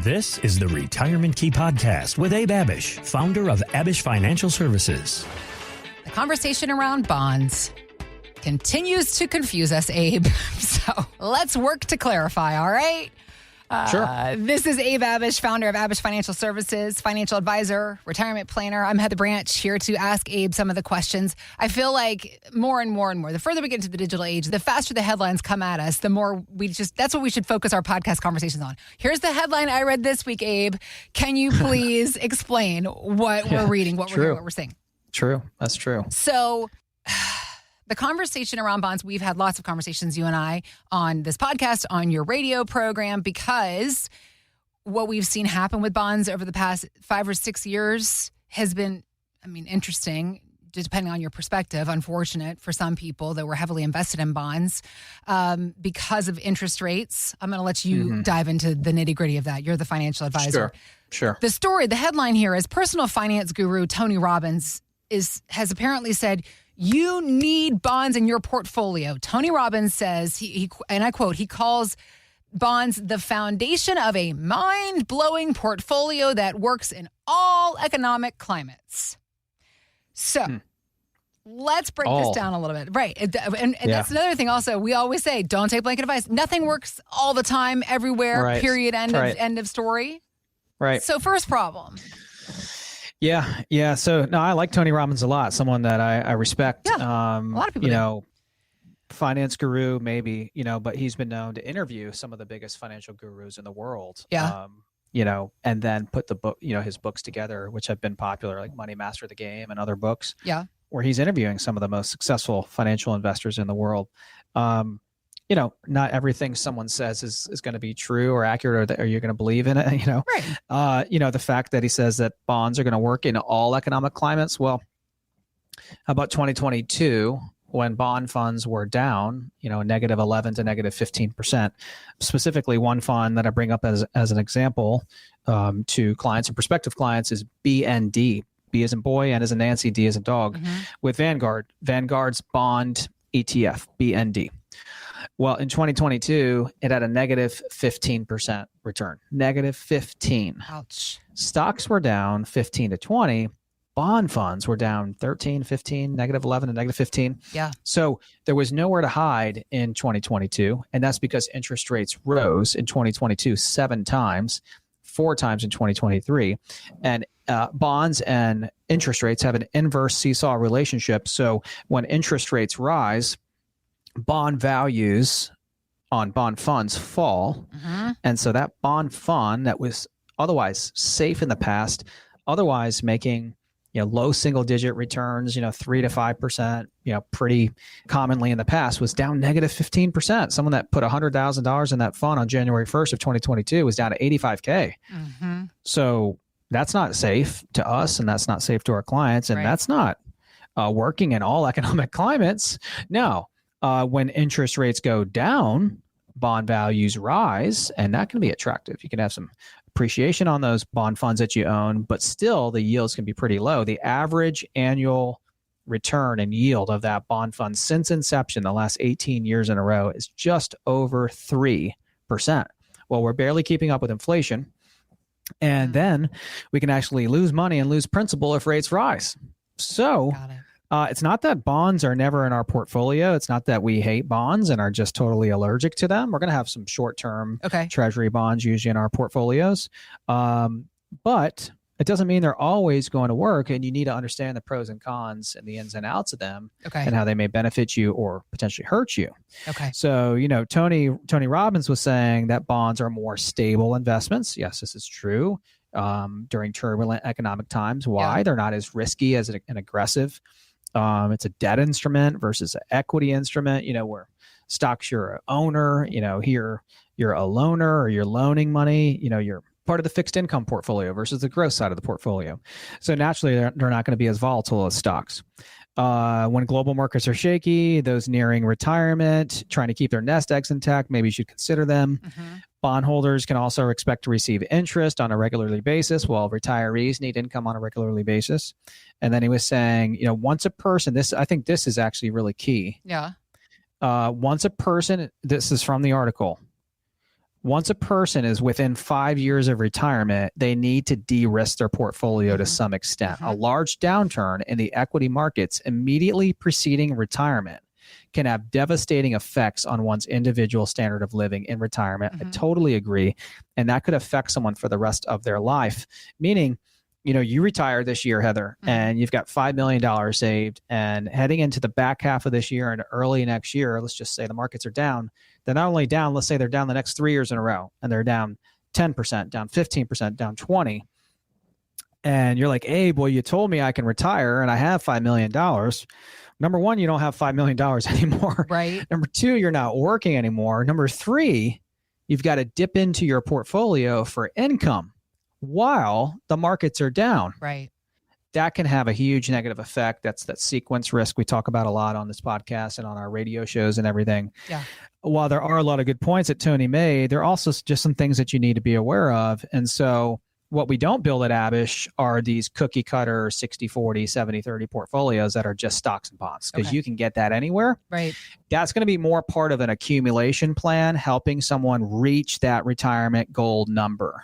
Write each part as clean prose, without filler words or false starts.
This is the Retirement Key Podcast with Abe Abich, founder of Abich Financial Services. The conversation around bonds continues to confuse us, Abe. So let's work to clarify, all right? Sure. This is Abe Abich, founder of Abich Financial Services, financial advisor, retirement planner. I'm Heather Branch, here to ask Abe some of the questions. I feel like more and more, the further we get into the digital age, the faster the headlines come at us, the more that's what we should focus our podcast conversations on. Here's the headline I read this week, Abe. Can you please explain what we're reading, what we're hearing, what we're seeing? True. That's true. So the conversation around bonds, we've had lots of conversations, you and I, on this podcast, on your radio program, because what we've seen happen with bonds over the past 5 or 6 years has been, interesting, depending on your perspective, unfortunate for some people that were heavily invested in bonds because of interest rates. I'm going to let you dive into the nitty-gritty of that. You're the financial advisor. Sure. The headline here is personal finance guru Tony Robbins has apparently said, you need bonds in your portfolio. Tony Robbins says, he and I quote, he calls bonds the foundation of a mind-blowing portfolio that works in all economic climates. So let's break this down a little bit. Right. And that's another thing also. We always say, don't take blanket advice. Nothing works all the time, everywhere, period, end of story. Right. So first problem. Yeah. So, no, I like Tony Robbins a lot. Someone that I respect. Yeah, a lot of people do. Finance guru, maybe, but he's been known to interview some of the biggest financial gurus in the world. Yeah. And then put the book, his books together, which have been popular, like Money Master the Game and other books. Yeah. Where he's interviewing some of the most successful financial investors in the world. Not everything someone says is going to be true or accurate, or you're going to believe in it. Right. The fact that he says that bonds are going to work in all economic climates. Well, how about 2022 when bond funds were down, negative 11 to negative 15%? Specifically, one fund that I bring up as an example to clients and prospective clients is BND. B as in boy, N as in Nancy, D as in dog, with Vanguard. Vanguard's bond ETF, BND. Well, in 2022, it had a negative 15% return. Negative 15. Ouch. Stocks were down 15 to 20. Bond funds were down 13, 15, negative 11 and negative 15. Yeah. So there was nowhere to hide in 2022. And that's because interest rates rose in 2022 7 times, 4 times in 2023. And bonds and interest rates have an inverse seesaw relationship. So when interest rates rise, bond values on bond funds fall. And so that bond fund that was otherwise safe in the past, otherwise making low single digit returns, 3 to 5%, pretty commonly in the past, was down negative 15%. Someone that put $100,000 in that fund on January 1st of 2022 was down to 85K. So that's not safe to us, and that's not safe to our clients, and that's not working in all economic climates. No. When interest rates go down, bond values rise, and that can be attractive. You can have some appreciation on those bond funds that you own, but still the yields can be pretty low. The average annual return and yield of that bond fund since inception, the last 18 years in a row, is just over 3%. Well, we're barely keeping up with inflation. And then we can actually lose money and lose principal if rates rise. So it's not that bonds are never in our portfolio. It's not that we hate bonds and are just totally allergic to them. We're going to have some short-term treasury bonds usually in our portfolios. But it doesn't mean they're always going to work, and you need to understand the pros and cons and the ins and outs of them and how they may benefit you or potentially hurt you. So, Tony Robbins was saying that bonds are more stable investments. Yes, this is true during turbulent economic times. Why? They're not as risky as an aggressive. It's a debt instrument versus an equity instrument, where stocks you're an owner, here you're a loaner or you're loaning money, you're part of the fixed income portfolio versus the growth side of the portfolio. So naturally, they're not going to be as volatile as stocks. When global markets are shaky, those nearing retirement, trying to keep their nest eggs intact, maybe you should consider them. Bondholders can also expect to receive interest on a regularly basis, while retirees need income on a regularly basis. And then he was saying, once a person, I think this is actually really key. Yeah. Once a person, this is from the article, Once a person is within 5 years of retirement, they need to de-risk their portfolio to some extent. A large downturn in the equity markets immediately preceding retirement can have devastating effects on one's individual standard of living in retirement. I totally agree. And that could affect someone for the rest of their life. Meaning, you retire this year, Heather, and you've got $5 million saved, and heading into the back half of this year and early next year, let's just say the markets are down. They're not only down, let's say they're down the next 3 years in a row, and they're down 10%, down 15%, down 20%. And you're like, hey, boy, you told me I can retire and I have $5 million. Number one, you don't have $5 million anymore. Right. Number two, you're not working anymore. Number three, you've got to dip into your portfolio for income while the markets are down. Right. That can have a huge negative effect. That's that sequence risk we talk about a lot on this podcast and on our radio shows and everything. Yeah. While there are a lot of good points that Tony made, there are also just some things that you need to be aware of. And so what we don't build at Abish are these cookie cutter 60-40, 70-30 portfolios that are just stocks and bonds, because you can get that anywhere. Right. That's going to be more part of an accumulation plan, helping someone reach that retirement goal number.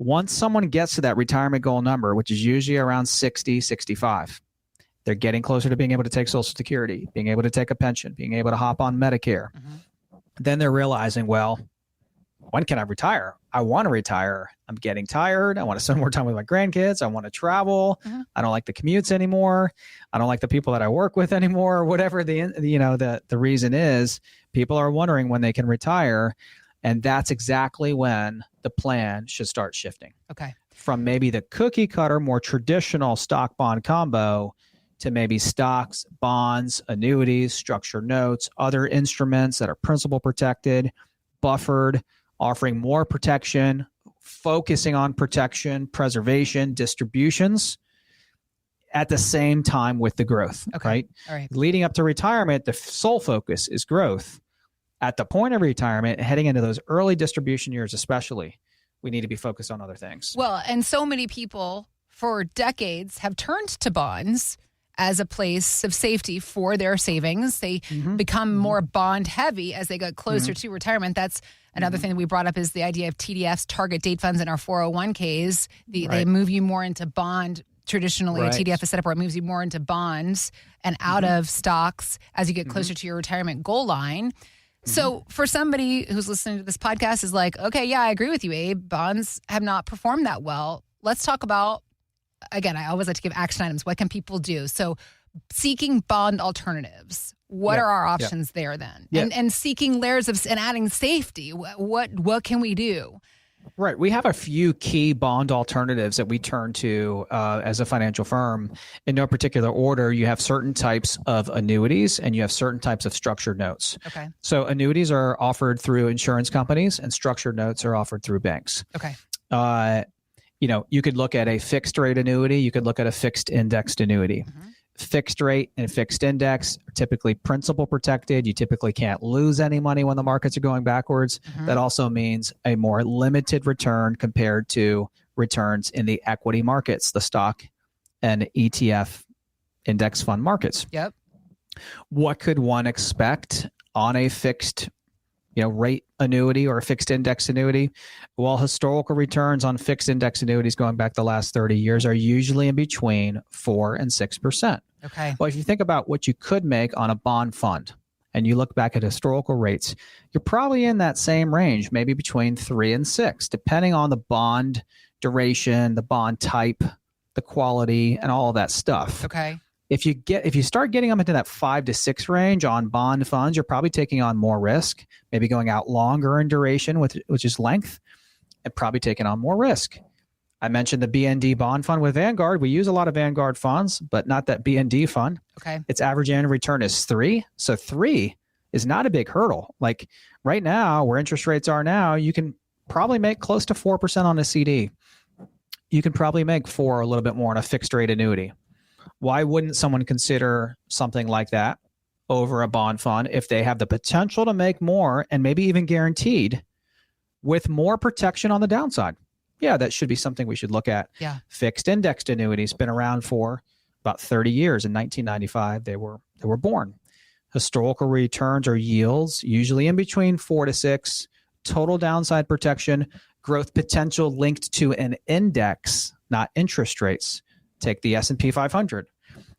Once someone gets to that retirement goal number, which is usually around 60, 65, they're getting closer to being able to take Social Security, being able to take a pension, being able to hop on Medicare. Then they're realizing, well, when can I retire? I want to retire. I'm getting tired. I want to spend more time with my grandkids. I want to travel. I don't like the commutes anymore. I don't like the people that I work with anymore. Whatever the reason is, people are wondering when they can retire. And that's exactly when the plan should start shifting. Okay. From maybe the cookie cutter, more traditional stock bond combo to maybe stocks, bonds, annuities, structured notes, other instruments that are principal protected, buffered, offering more protection, focusing on protection, preservation, distributions at the same time with the growth, right? All right. Leading up to retirement, the sole focus is growth. At the point of retirement, heading into those early distribution years especially, we need to be focused on other things. Well, and so many people for decades have turned to bonds as a place of safety for their savings. They become more bond heavy as they get closer to retirement. That's another thing that we brought up, is the idea of TDFs, target date funds, in our 401ks. They move you more into bond. Traditionally, a TDF is set up where it moves you more into bonds and out of stocks as you get closer to your retirement goal line. So for somebody who's listening to this podcast is like, okay, yeah, I agree with you, Abe. Bonds have not performed that well. Let's talk about, again, I always like to give action items. What can people do? So seeking bond alternatives. What are our options there then? And seeking layers of and adding safety. What can we do? Right. We have a few key bond alternatives that we turn to as a financial firm. In no particular order, you have certain types of annuities and you have certain types of structured notes. Okay. So annuities are offered through insurance companies and structured notes are offered through banks. Okay. You could look at a fixed rate annuity. You could look at a fixed indexed annuity. Fixed rate and fixed index are typically principal protected. You typically can't lose any money when the markets are going backwards. That also means a more limited return compared to returns in the equity markets, the stock and ETF index fund markets. Yep. What could one expect on a fixed rate annuity or a fixed index annuity? Well, historical returns on fixed index annuities going back the last 30 years are usually in between 4 and 6%. Okay. Well, if you think about what you could make on a bond fund and you look back at historical rates, you're probably in that same range, maybe between 3 and 6, depending on the bond duration, the bond type, the quality, and all of that stuff. Okay. If you start getting them into that 5 to 6 range on bond funds, you're probably taking on more risk, maybe going out longer in duration, which is length, and probably taking on more risk. I mentioned the BND bond fund with Vanguard. We use a lot of Vanguard funds, but not that BND fund. Okay. Its average annual return is 3. So 3 is not a big hurdle. Like right now, where interest rates are now, you can probably make close to 4% on a CD. You can probably make 4 or a little bit more on a fixed rate annuity. Why wouldn't someone consider something like that over a bond fund if they have the potential to make more and maybe even guaranteed with more protection on the downside? Yeah, that should be something we should look at. Yeah. Fixed indexed annuities been around for about 30 years. In 1995, they were born. Historical returns or yields usually in between 4 to 6 total downside protection, growth potential linked to an index, not interest rates. Take the S&P 500.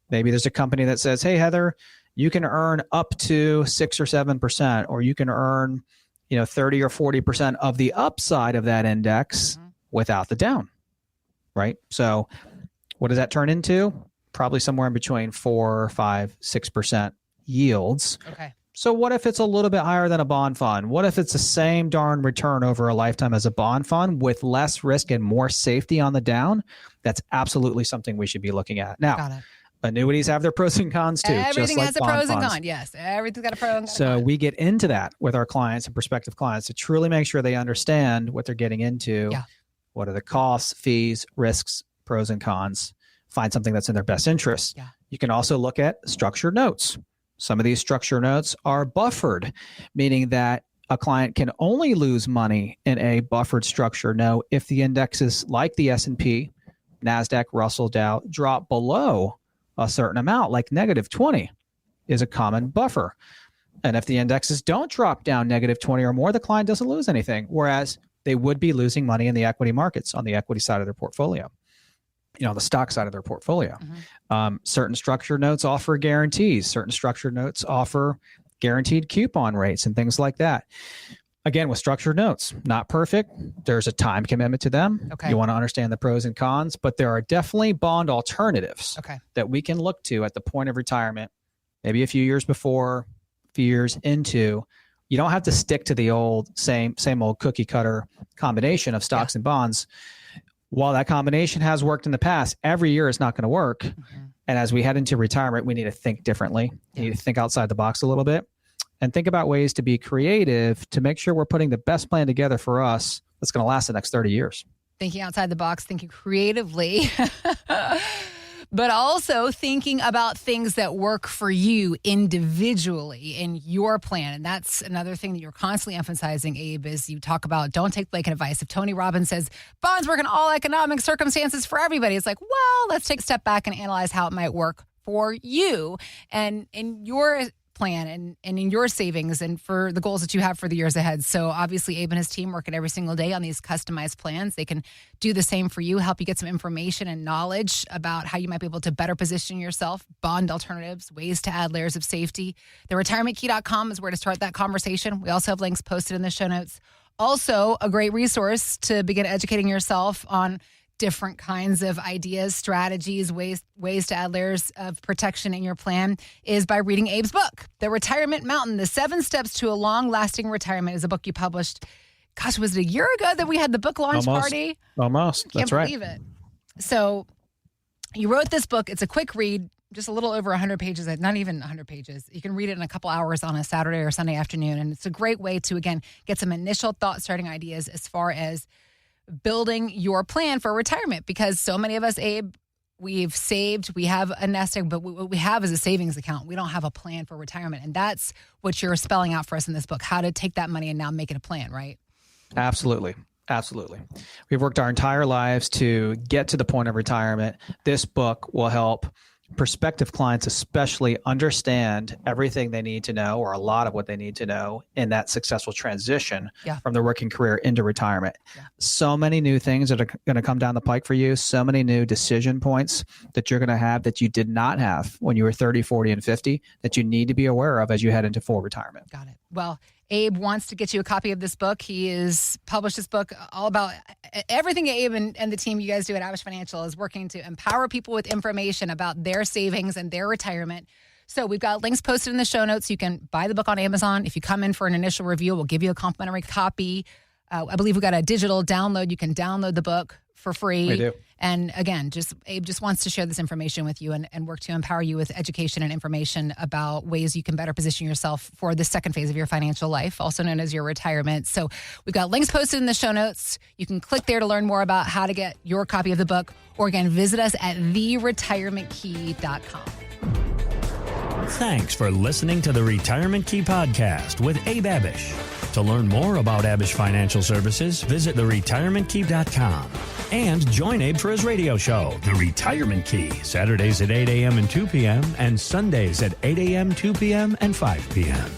Maybe there's a company that says, hey, Heather, you can earn up to 6 or 7%, or you can earn 30 or 40% of the upside of that index without the down, right? So what does that turn into? Probably somewhere in between 4, 5, 6% yields. Okay. So what if it's a little bit higher than a bond fund? What if it's the same darn return over a lifetime as a bond fund with less risk and more safety on the down? That's absolutely something we should be looking at. Now, annuities have their pros and cons too. Everything just has like a pros bond and funds. cons. Yes, everything's got a pro and got a So con. we get into that with our clients and prospective clients to truly make sure they understand what they're getting into. Yeah. What are the costs, fees, risks, pros and cons? Find something that's in their best interest. Yeah. You can also look at structured notes. Some of these structured notes are buffered, meaning that a client can only lose money in a buffered structured note if the indexes like the S&P, NASDAQ, Russell, Dow drop below a certain amount, like -20 is a common buffer. And if the indexes don't drop down -20 or more, the client doesn't lose anything, whereas they would be losing money in the equity markets on the equity side of their portfolio. The stock side of their portfolio. Certain structured notes offer guarantees. Certain structured notes offer guaranteed coupon rates and things like that. Again, with structured notes, not perfect. There's a time commitment to them. Okay. You want to understand the pros and cons, but there are definitely bond alternatives that we can look to at the point of retirement, maybe a few years before, a few years into. You don't have to stick to the old same old cookie cutter combination of stocks and bonds. While that combination has worked in the past, every year it's not going to work. And as we head into retirement, we need to think differently. We need to think outside the box a little bit and think about ways to be creative to make sure we're putting the best plan together for us that's going to last the next 30 years. Thinking outside the box, thinking creatively, but also thinking about things that work for you individually in your plan. And that's another thing that you're constantly emphasizing, Abe, is you talk about don't take blanket advice. If Tony Robbins says bonds work in all economic circumstances for everybody, it's like, well, let's take a step back and analyze how it might work for you and in your plan and in your savings and for the goals that you have for the years ahead. So obviously Abe and his team working every single day on these customized plans. They can do the same for you, help you get some information and knowledge about how you might be able to better position yourself, bond alternatives, ways to add layers of safety. TheRetirementKey.com is where to start that conversation. We also have links posted in the show notes. Also, a great resource to begin educating yourself on different kinds of ideas, strategies, ways to add layers of protection in your plan is by reading Abe's book, The Retirement Mountain, The 7 Steps to a Long-Lasting Retirement, is a book you published. Gosh, was it a year ago that we had the book launch party? Almost. That's right. Can't believe it. So you wrote this book. It's a quick read, just a little over 100 pages, not even 100 pages. You can read it in a couple hours on a Saturday or Sunday afternoon. And it's a great way to, again, get some initial thought-starting ideas as far as building your plan for retirement, because so many of us, Abe, we've saved, we have a nest egg, but what we have is a savings account. We don't have a plan for retirement. And that's what you're spelling out for us in this book, how to take that money and now make it a plan, right? Absolutely. Absolutely. We've worked our entire lives to get to the point of retirement. This book will help prospective clients especially understand everything they need to know, or a lot of what they need to know in that successful transition from their working career into retirement. So many new things that are going to come down the pike for you, so many new decision points that you're going to have that you did not have when you were 30, 40, and 50 that you need to be aware of as you head into full retirement. Got it. Well, Abe wants to get you a copy of this book. He has published this book all about everything Abe and the team you guys do at Abish Financial is working to empower people with information about their savings and their retirement. So we've got links posted in the show notes. You can buy the book on Amazon. If you come in for an initial review, we'll give you a complimentary copy. I believe we've got a digital download. You can download the book for free. We do. And again, Abe just wants to share this information with you and work to empower you with education and information about ways you can better position yourself for the second phase of your financial life, also known as your retirement. So we've got links posted in the show notes. You can click there to learn more about how to get your copy of the book, or again, visit us at TheRetirementKey.com. Thanks for listening to the Retirement Key Podcast with Abe Abich. To learn more about Abish Financial Services, visit TheRetirementKey.com and join Abe for his radio show, The Retirement Key, Saturdays at 8 a.m. and 2 p.m. and Sundays at 8 a.m., 2 p.m. and 5 p.m.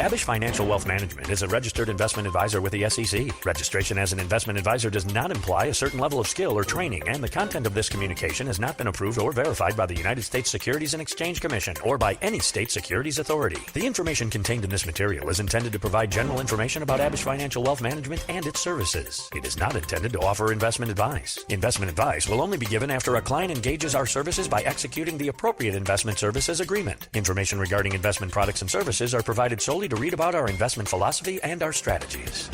Abish Financial Wealth Management is a registered investment advisor with the SEC. Registration as an investment advisor does not imply a certain level of skill or training, and the content of this communication has not been approved or verified by the United States Securities and Exchange Commission or by any state securities authority. The information contained in this material is intended to provide general information about Abish Financial Wealth Management and its services. It is not intended to offer investment advice. Investment advice will only be given after a client engages our services by executing the appropriate investment services agreement. Information regarding investment products and services are provided solely to read about our investment philosophy and our strategies.